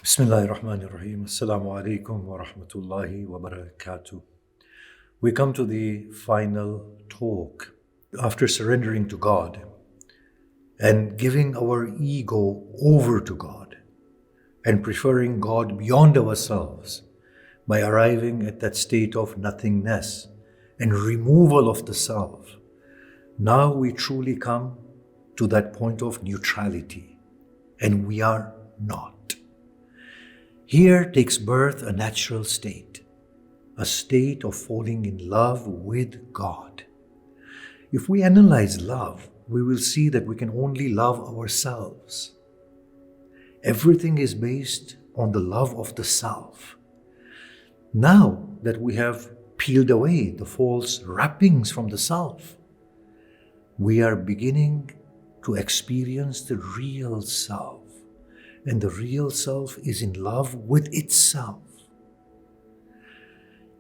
Bismillahir Rahmanir Rahim. Assalamu alaikum wa rahmatullahi wa barakatuh. We come to the final talk after surrendering to God and giving our ego over to God and preferring God beyond ourselves by arriving at that state of nothingness and removal of the self. Now we truly come to that point of neutrality, and we are not. Here takes birth a natural state, a state of falling in love with God. If we analyze love, we will see that we can only love ourselves. Everything is based on the love of the self. Now that we have peeled away the false wrappings from the self, we are beginning to experience the real self. And the real self is in love with itself.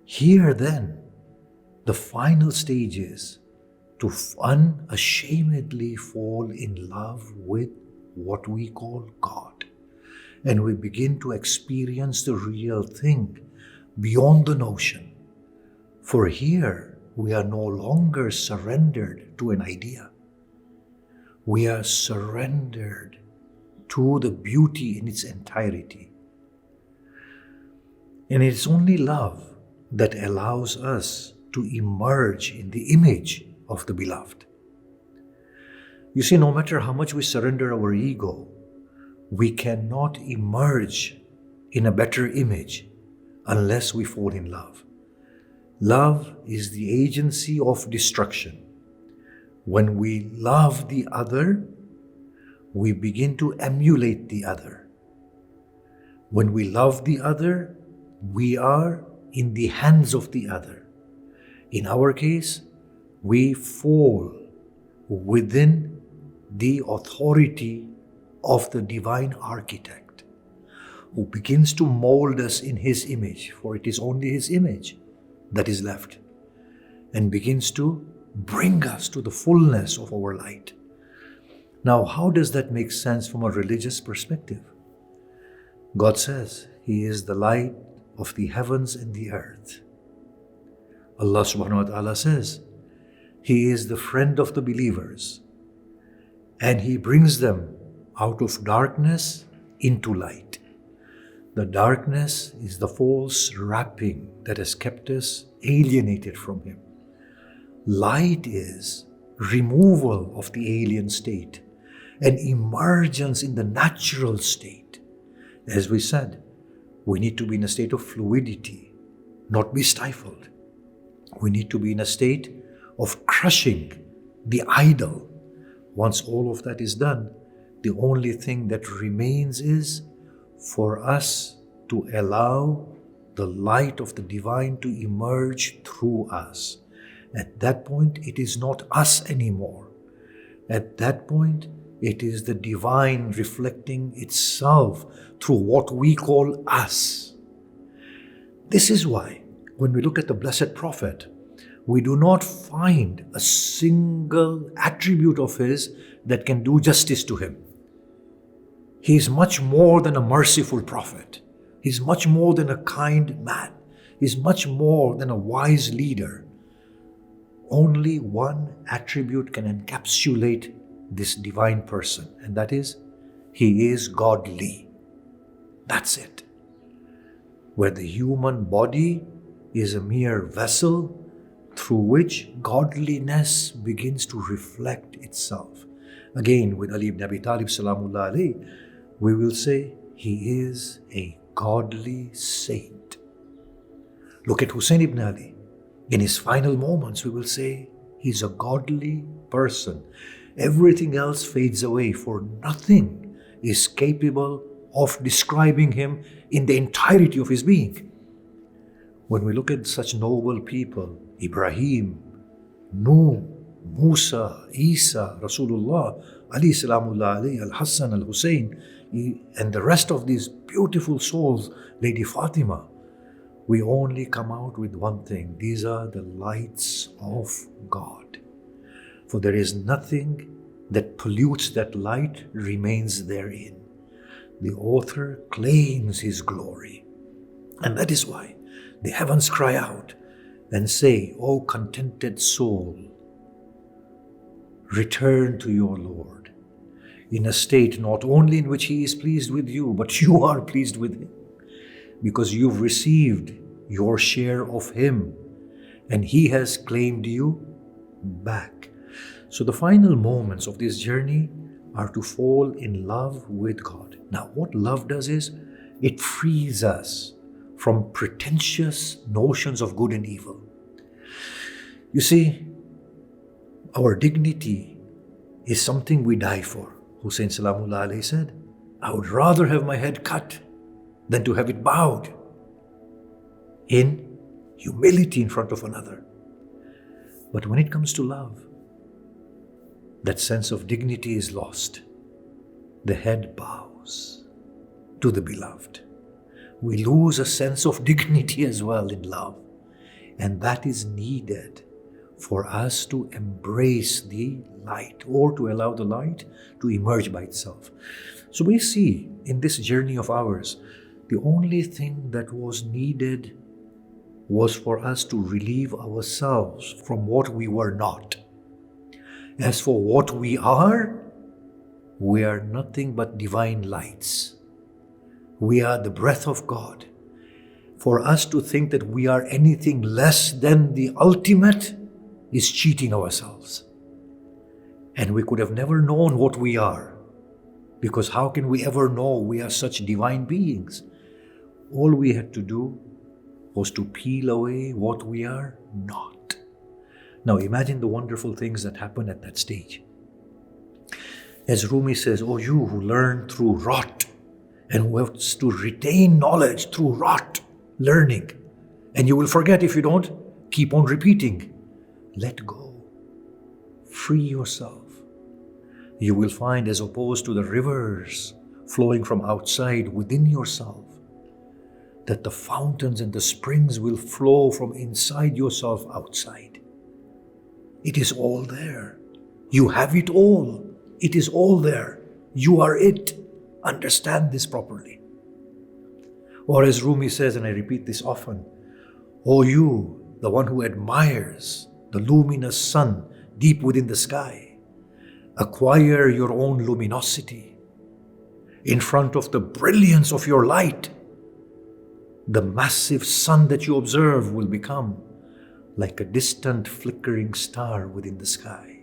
Here then, the final stage is to unashamedly fall in love with what we call God. And we begin to experience the real thing beyond the notion. For here, we are no longer surrendered to an idea. We are surrendered to the beauty in its entirety. And it's only love that allows us to emerge in the image of the beloved. You see, no matter how much we surrender our ego, we cannot emerge in a better image unless we fall in love. Love is the agency of destruction. When we love the other, we begin to emulate the other. When we love the other, we are in the hands of the other. In our case, we fall within the authority of the divine architect who begins to mold us in his image, for it is only his image that is left, and begins to bring us to the fullness of our light. Now, how does that make sense from a religious perspective? God says He is the light of the heavens and the earth. Allah subhanahu wa ta'ala says He is the friend of the believers, and He brings them out of darkness into light. The darkness is the false wrapping that has kept us alienated from Him. Light is removal of the alien state and emergence in the natural state. As we said, we need to be in a state of fluidity, not be stifled. We need to be in a state of crushing the idol. Once all of that is done, the only thing that remains is for us to allow the light of the divine to emerge through us. At that point, it is not us anymore. At that point, it is the divine reflecting itself through what we call us. This is why, when we look at the Blessed Prophet, we do not find a single attribute of his that can do justice to him. He is much more than a merciful prophet. He is much more than a kind man. He is much more than a wise leader. Only one attribute can encapsulate this divine person, and that is, he is godly. That's it. Where the human body is a mere vessel through which godliness begins to reflect itself. Again, with Ali ibn Abi Talib salamullah alayhi, we will say he is a godly saint. Look at Hussein ibn Ali. In his final moments, we will say he's a godly person. Everything else fades away, for nothing is capable of describing him in the entirety of his being. When we look at such noble people, Ibrahim, Nuh, Musa, Isa, Rasulullah, Ali salamullah alayhi, Al-Hassan, Al-Hussein, and the rest of these beautiful souls, Lady Fatima, we only come out with one thing. These are the lights of God. For there is nothing that pollutes that light remains therein. the author claims his glory. And that is why the heavens cry out and say, O contented soul, return to your Lord in a state not only in which he is pleased with you, but you are pleased with him, because you've received your share of him and he has claimed you back. So the final moments of this journey are to fall in love with God. Now, what love does is it frees us from pretentious notions of good and evil. You see, our dignity is something we die for. Hussein Salamullah alayhi said, I would rather have my head cut than to have it bowed in humility in front of another. But when it comes to love, that sense of dignity is lost. The head bows to the beloved. We lose a sense of dignity as well in love. And that is needed for us to embrace the light, or to allow the light to emerge by itself. So we see in this journey of ours, the only thing that was needed was for us to relieve ourselves from what we were not. As for what we are nothing but divine lights. We are the breath of God. For us to think that we are anything less than the ultimate is cheating ourselves. And we could have never known what we are, because how can we ever know we are such divine beings? All we had to do was to peel away what we are not. Now imagine the wonderful things that happen at that stage. As Rumi says, O you who learn through rot and who have to retain knowledge through rot learning, and you will forget if you don't keep on repeating. Let go. Free yourself. You will find, as opposed to the rivers flowing from outside within yourself, that the fountains and the springs will flow from inside yourself outside. It is all there. You have it all. It is all there. You are it. Understand this properly. Or as Rumi says, and I repeat this often, O you, the one who admires the luminous sun deep within the sky, acquire your own luminosity. In front of the brilliance of your light, the massive sun that you observe will become like a distant flickering star within the sky.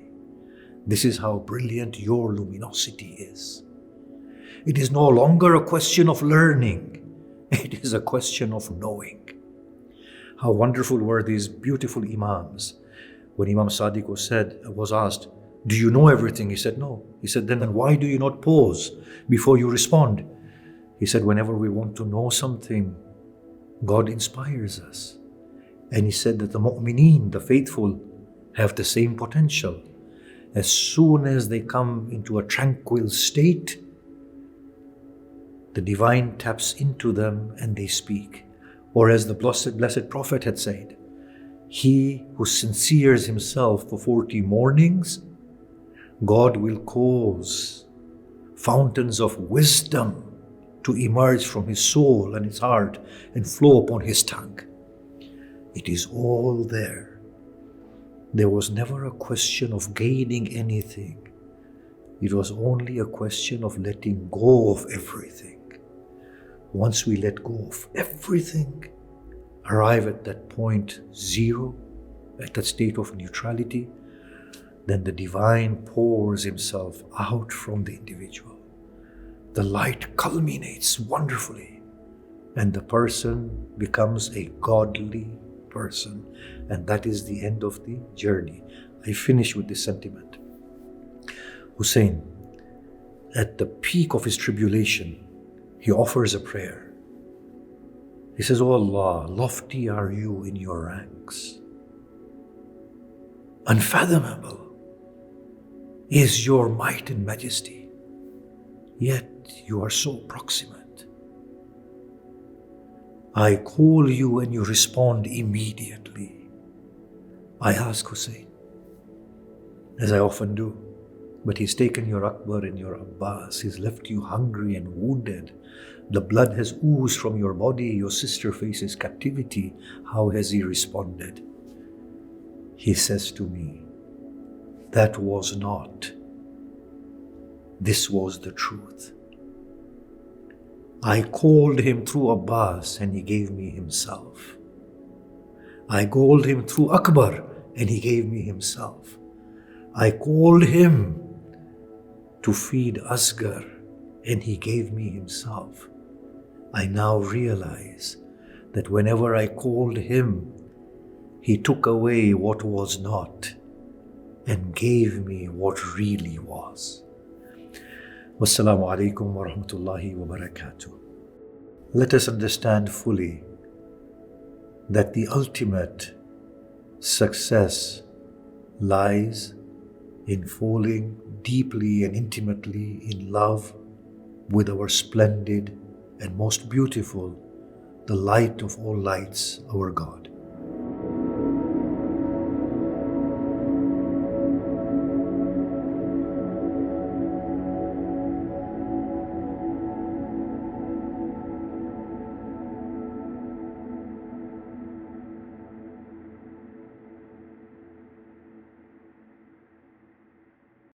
This is how brilliant your luminosity is. It is no longer a question of learning. It is a question of knowing. How wonderful were these beautiful Imams. When Imam Sadiq was asked, do you know everything? He said, no. He said, then why do you not pause before you respond? He said, whenever we want to know something, God inspires us. And he said that the mu'mineen, the faithful, have the same potential. As soon as they come into a tranquil state, the divine taps into them and they speak. Or as the blessed Prophet had said, he who sinceres himself for 40 mornings, God will cause fountains of wisdom to emerge from his soul and his heart and flow upon his tongue. It is all there. There was never a question of gaining anything. It was only a question of letting go of everything. Once we let go of everything, arrive at that point zero, at that state of neutrality, then the divine pours himself out from the individual. The light culminates wonderfully, and the person becomes a godly person. And that is the end of the journey. I finish with this sentiment. Hussein, at the peak of his tribulation, he offers a prayer. He says, O Allah, lofty are you in your ranks. Unfathomable is your might and majesty, yet you are so proximate. I call you and you respond immediately. I ask Hussein, as I often do, But he's taken your Akbar and your Abbas. He's left you hungry and wounded. The blood has oozed from your body. Your sister faces captivity. How has he responded? He says to me, that was not. This was the truth. I called him through Abbas and he gave me himself. I called him through Akbar and he gave me himself. I called him to feed Asghar and he gave me himself. I now realize that whenever I called him, he took away what was not and gave me what really was. Wassalamu alaikum wa rahmatullahi wa barakatuh. Let us understand fully that the ultimate success lies in falling deeply and intimately in love with our splendid and most beautiful, the light of all lights, our God.